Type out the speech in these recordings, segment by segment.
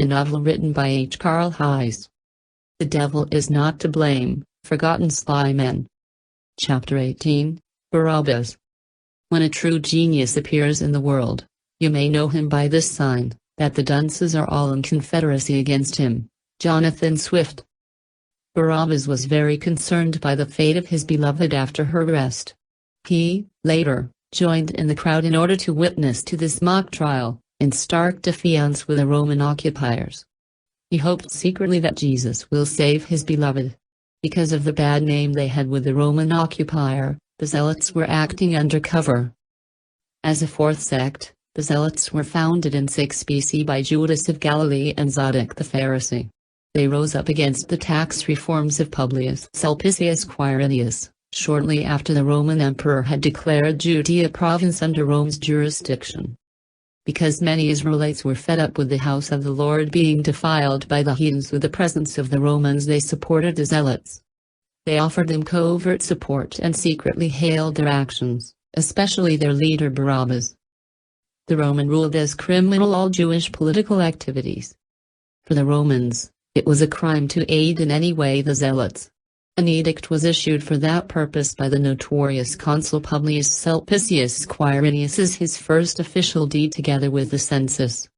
a novel written by Karl Heiss. The Devil is Not to Blame, Forgotten Sly Men. Chapter 18, Barabbas. When a true genius appears in the world, you may know him by this sign, that the dunces are all in confederacy against him. Jonathan Swift. Barabbas was very concerned by the fate of his beloved after her arrest. He, later, joined in the crowd in order to witness to this mock trial, in stark defiance with the Roman occupiers. He hoped secretly that Jesus will save his beloved. Because of the bad name they had with the Roman occupier, the Zealots were acting undercover. As a fourth sect, the Zealots were founded in 6 BC by Judas of Galilee and Zadok the Pharisee. They rose up against the tax reforms of Publius Sulpicius Quirinius, shortly after the Roman emperor had declared Judea province under Rome's jurisdiction. Because many Israelites were fed up with the house of the Lord being defiled by the heathens with the presence of the Romans, they supported the Zealots. They offered them covert support and secretly hailed their actions, especially their leader Barabbas. The Roman ruled as criminal all Jewish political activities. For the Romans, it was a crime to aid in any way the Zealots. An edict was issued for that purpose by the notorious consul Publius Sulpicius Quirinius as his first official deed together with the census.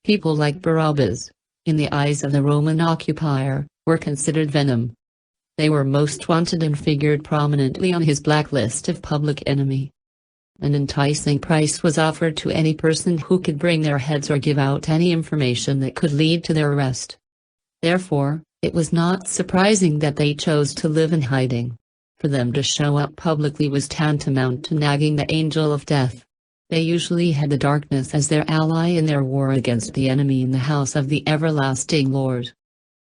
People like Barabbas, in the eyes of the Roman occupier, were considered venom. They were most wanted and figured prominently on his blacklist of public enemy. An enticing price was offered to any person who could bring their heads or give out any information that could lead to their arrest. Therefore, it was not surprising that they chose to live in hiding. For them to show up publicly was tantamount to nagging the angel of death. They usually had the darkness as their ally in their war against the enemy in the house of the everlasting Lord.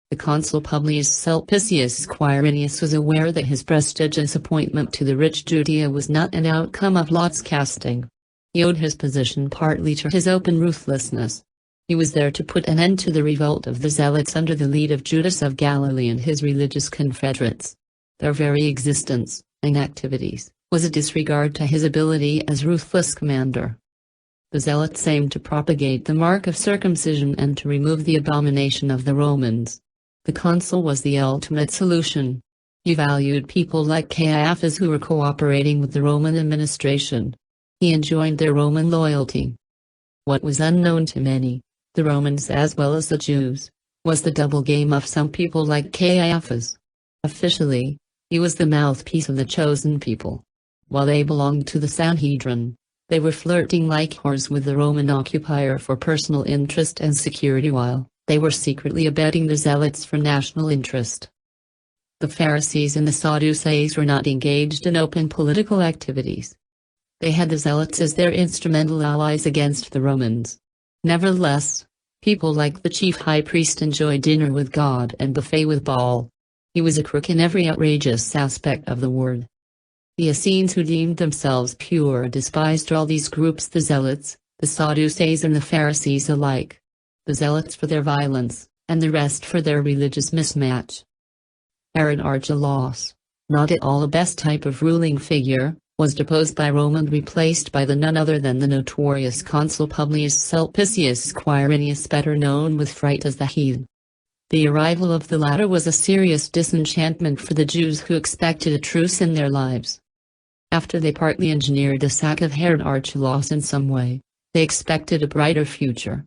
The consul Publius Sulpicius Quirinius was aware that his prestigious appointment to the rich Judea was not an outcome of lots casting. He owed his position partly to his open ruthlessness. He was there to put an end to the revolt of the Zealots under the lead of Judas of Galilee and his religious confederates. Their very existence, and activities, was a disregard to his ability as ruthless commander. The Zealots aimed to propagate the mark of circumcision and to remove the abomination of the Romans. The consul was the ultimate solution. He valued people like Caiaphas who were cooperating with the Roman administration. He enjoined their Roman loyalty. What was unknown to many, the Romans as well as the Jews, was the double game of some people like Caiaphas. Officially, he was the mouthpiece of the chosen people. While they belonged to the Sanhedrin, they were flirting like whores with the Roman occupier for personal interest and security, while they were secretly abetting the Zealots for national interest. The Pharisees and the Sadducees were not engaged in open political activities. They had the Zealots as their instrumental allies against the Romans. Nevertheless, people like the chief high priest enjoyed dinner with God and buffet with Baal. He was a crook in every outrageous aspect of the word. The Essenes who deemed themselves pure despised all these groups, the Zealots, the Sadducees and the Pharisees alike. The Zealots for their violence, and the rest for their religious mismatch. Herod Archelaus, not at all the best type of ruling figure, was deposed by Rome and replaced by the none other than the notorious consul Publius Sulpicius Quirinius, better known with fright as the heathen. The arrival of the latter was a serious disenchantment for the Jews who expected a truce in their lives. After they partly engineered the sack of Herod Archelaus in some way, they expected a brighter future.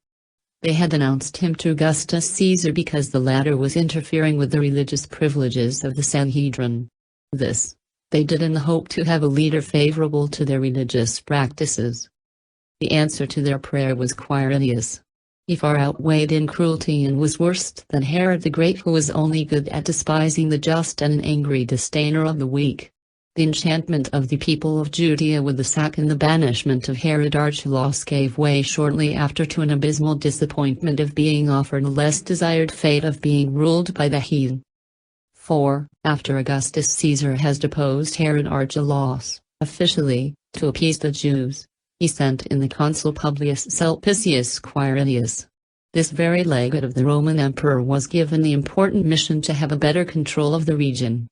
They had denounced him to Augustus Caesar because the latter was interfering with the religious privileges of the Sanhedrin. This they did in the hope to have a leader favorable to their religious practices. The answer to their prayer was Quirinius. He far outweighed in cruelty and was worse than Herod the Great, who was only good at despising the just and an angry disdainer of the weak. The enchantment of the people of Judea with the sack and the banishment of Herod Archelaus gave way shortly after to an abysmal disappointment of being offered a less desired fate of being ruled by the heathen. For, after Augustus Caesar has deposed Herod Archelaus, officially, to appease the Jews, he sent in the consul Publius Sulpicius Quirinius. This very legate of the Roman emperor was given the important mission to have a better control of the region.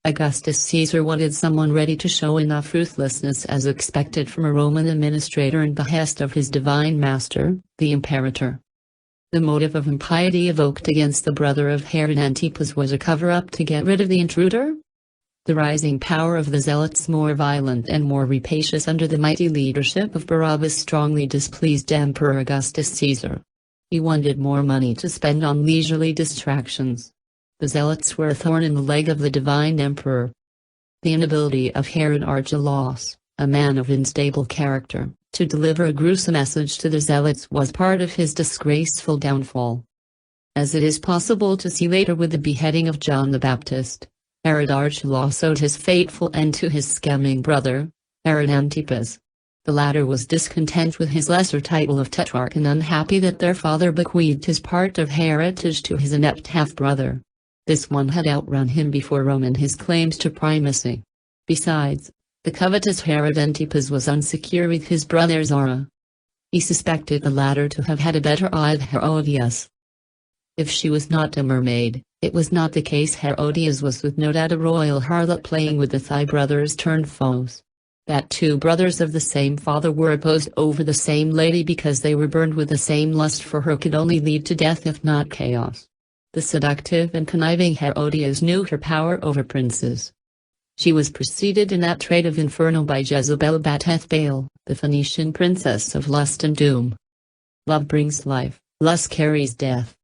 Augustus Caesar wanted someone ready to show enough ruthlessness as expected from a Roman administrator in behest of his divine master, the imperator. The motive of impiety evoked against the brother of Herod Antipas was a cover-up to get rid of the intruder. The rising power of the Zealots, more violent and more rapacious under the mighty leadership of Barabbas, strongly displeased Emperor Augustus Caesar. He wanted more money to spend on leisurely distractions. The Zealots were a thorn in the leg of the divine emperor. The inability of Herod Archelaus, a man of unstable character, to deliver a gruesome message to the Zealots was part of his disgraceful downfall. As it is possible to see later with the beheading of John the Baptist, Herod Archelaus owed his fateful end to his scamming brother, Herod Antipas. The latter was discontent with his lesser title of tetrarch and unhappy that their father bequeathed his part of heritage to his inept half-brother. This one had outrun him before Rome in his claims to primacy. Besides, the covetous Herod Antipas was unsecure with his brother Zara. He suspected the latter to have had a better eye than Herodias. If she was not a mermaid, it was not the case. Herodias was with no doubt a royal harlot playing with the Thigh brothers turned foes. That two brothers of the same father were opposed over the same lady because they were burned with the same lust for her could only lead to death if not chaos. The seductive and conniving Herodias knew her power over princes. She was preceded in that trait of Inferno by Jezebel Baal, the Phoenician princess of lust and doom. Love brings life, lust carries death.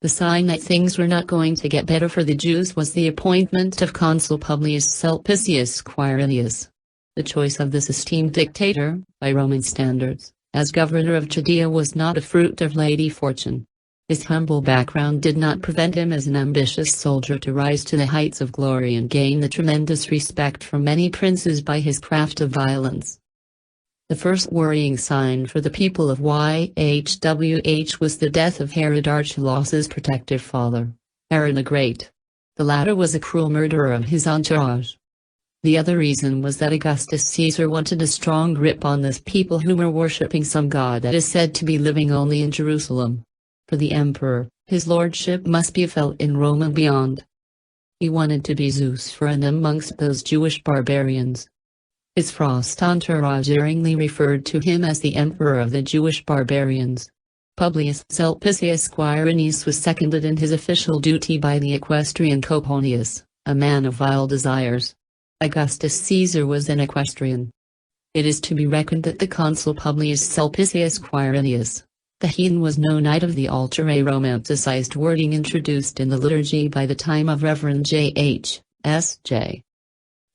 The sign that things were not going to get better for the Jews was the appointment of Consul Publius Sulpicius Quirinius. The choice of this esteemed dictator, by Roman standards, as governor of Judea was not a fruit of lady fortune. His humble background did not prevent him as an ambitious soldier to rise to the heights of glory and gain the tremendous respect from many princes by his craft of violence. The first worrying sign for the people of YHWH was the death of Herod Archelaus's protective father, Herod the Great. The latter was a cruel murderer of his entourage. The other reason was that Augustus Caesar wanted a strong grip on this people who were worshipping some god that is said to be living only in Jerusalem. For the emperor, his lordship must be felt in Rome and beyond. He wanted to be Zeus for and amongst those Jewish barbarians. His Frost entourage erringly referred to him as the emperor of the Jewish barbarians. Publius Sulpicius Quirinius was seconded in his official duty by the equestrian Coponius, a man of vile desires. Augustus Caesar was an equestrian. It is to be reckoned that the consul Publius Sulpicius Quirinius, the heathen, was no knight of the altar, a romanticized wording introduced in the liturgy by the time of Reverend J.H. S.J.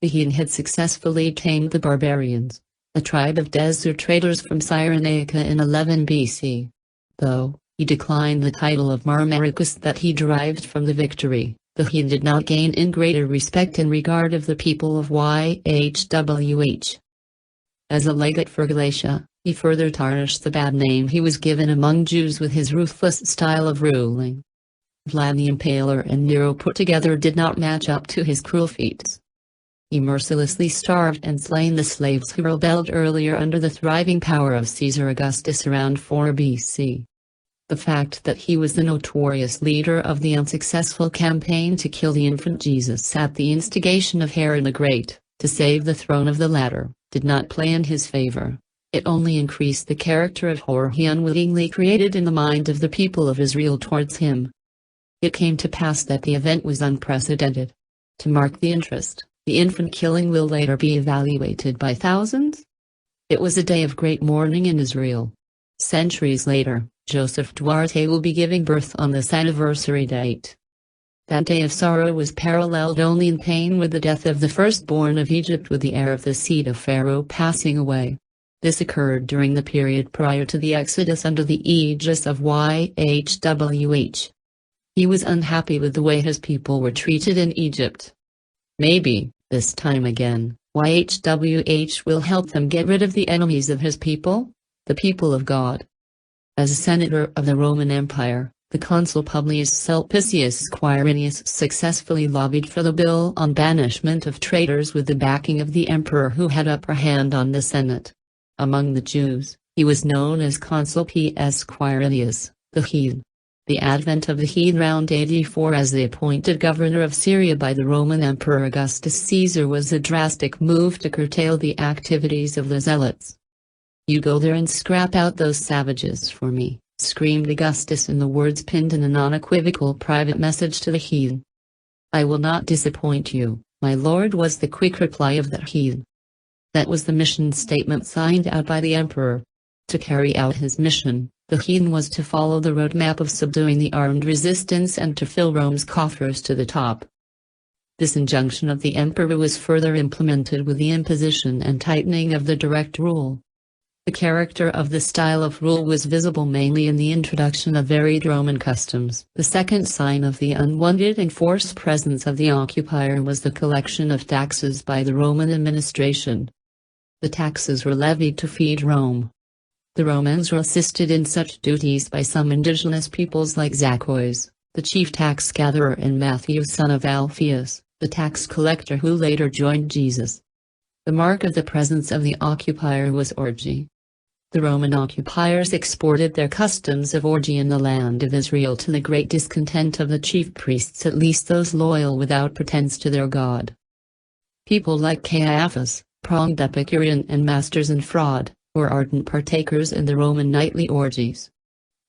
The heathen had successfully tamed the barbarians, a tribe of desert traders from Cyrenaica in 11 BC. Though he declined the title of Marmaricus that he derived from the victory, the heathen did not gain in greater respect and regard of the people of YHWH. As a legate for Galatia, he further tarnished the bad name he was given among Jews with his ruthless style of ruling. Vlad the Impaler and Nero put together did not match up to his cruel feats. He mercilessly starved and slain the slaves who rebelled earlier under the thriving power of Caesar Augustus around 4 BC. The fact that he was the notorious leader of the unsuccessful campaign to kill the infant Jesus at the instigation of Herod the Great, to save the throne of the latter, did not play in his favor. It only increased the character of horror he unwittingly created in the mind of the people of Israel towards him. It came to pass that the event was unprecedented. To mark the interest, the infant killing will later be evaluated by thousands. It was a day of great mourning in Israel. Centuries later, Joseph Duarte will be giving birth on this anniversary date. That day of sorrow was paralleled only in pain with the death of the firstborn of Egypt, with the heir of the seed of Pharaoh passing away. This occurred during the period prior to the Exodus under the aegis of YHWH. He was unhappy with the way his people were treated in Egypt. Maybe, this time again, YHWH will help them get rid of the enemies of his people, the people of God. As a senator of the Roman Empire, the consul Publius Sulpicius Quirinius successfully lobbied for the bill on banishment of traitors with the backing of the emperor who had upper hand on the Senate. Among the Jews, he was known as Consul P.S. Quirinius, the heathen. The advent of the heathen around AD 4 as the appointed governor of Syria by the Roman Emperor Augustus Caesar was a drastic move to curtail the activities of the Zealots. "You go there and scrap out those savages for me," screamed Augustus in the words pinned in an unequivocal private message to the heathen. "I will not disappoint you, my lord," was the quick reply of the heathen. That was the mission statement signed out by the emperor. To carry out his mission, the heathen was to follow the roadmap of subduing the armed resistance and to fill Rome's coffers to the top. This injunction of the emperor was further implemented with the imposition and tightening of the direct rule. The character of the style of rule was visible mainly in the introduction of varied Roman customs. The second sign of the unwanted and forced presence of the occupier was the collection of taxes by the Roman administration. The taxes were levied to feed Rome. The Romans were assisted in such duties by some indigenous peoples like Zacchaeus, the chief tax gatherer, and Matthew son of Alphaeus, the tax collector who later joined Jesus. The mark of the presence of the occupier was orgy. The Roman occupiers exported their customs of orgy in the land of Israel to the great discontent of the chief priests, at least those loyal without pretense to their god. People like Caiaphas, pronged Epicurean and masters in fraud, were ardent partakers in the Roman nightly orgies.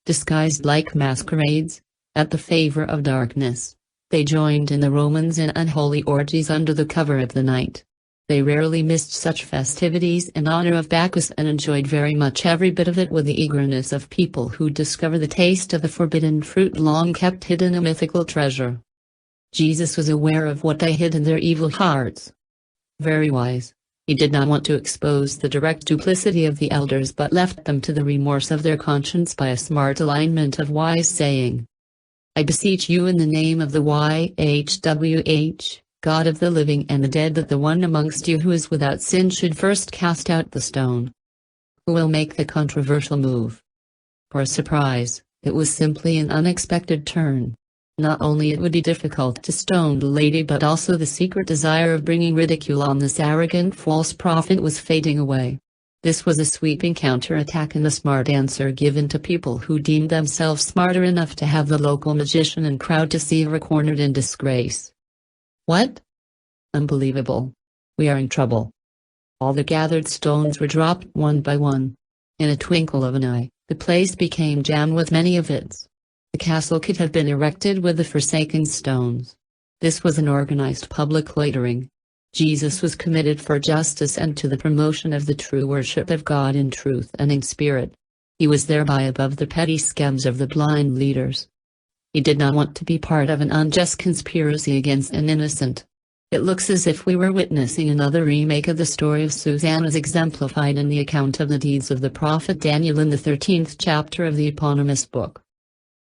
Disguised like masquerades, at the favor of darkness, they joined in the Romans in unholy orgies under the cover of the night. They rarely missed such festivities in honor of Bacchus and enjoyed very much every bit of it with the eagerness of people who discover the taste of the forbidden fruit long kept hidden, a mythical treasure. Jesus was aware of what they hid in their evil hearts. Very wise. He did not want to expose the direct duplicity of the elders but left them to the remorse of their conscience by a smart alignment of wise saying. "I beseech you in the name of the YHWH, God of the living and the dead, that the one amongst you who is without sin should first cast out the stone." Who will make the controversial move? For a surprise, it was simply an unexpected turn. Not only it would be difficult to stone the lady, but also the secret desire of bringing ridicule on this arrogant false prophet was fading away. This was a sweeping counterattack and a smart answer given to people who deemed themselves smarter enough to have the local magician and crowd deceiver cornered in disgrace. What? Unbelievable. We are in trouble. All the gathered stones were dropped one by one. In a twinkle of an eye, the place became jammed with many of its. The castle could have been erected with the forsaken stones. This was an organized public loitering. Jesus was committed for justice and to the promotion of the true worship of God in truth and in spirit. He was thereby above the petty schemes of the blind leaders. He did not want to be part of an unjust conspiracy against an innocent. It looks as if we were witnessing another remake of the story of Susanna as exemplified in the account of the deeds of the prophet Daniel in the 13th chapter of the eponymous book.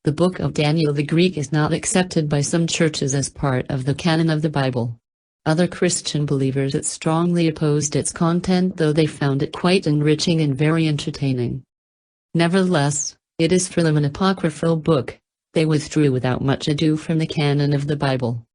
The Book of Daniel, the Greek, is not accepted by some churches as part of the canon of the Bible. Other Christian believers strongly opposed its content, though they found it quite enriching and very entertaining. Nevertheless, it is for them an apocryphal book. They withdrew without much ado from the canon of the Bible.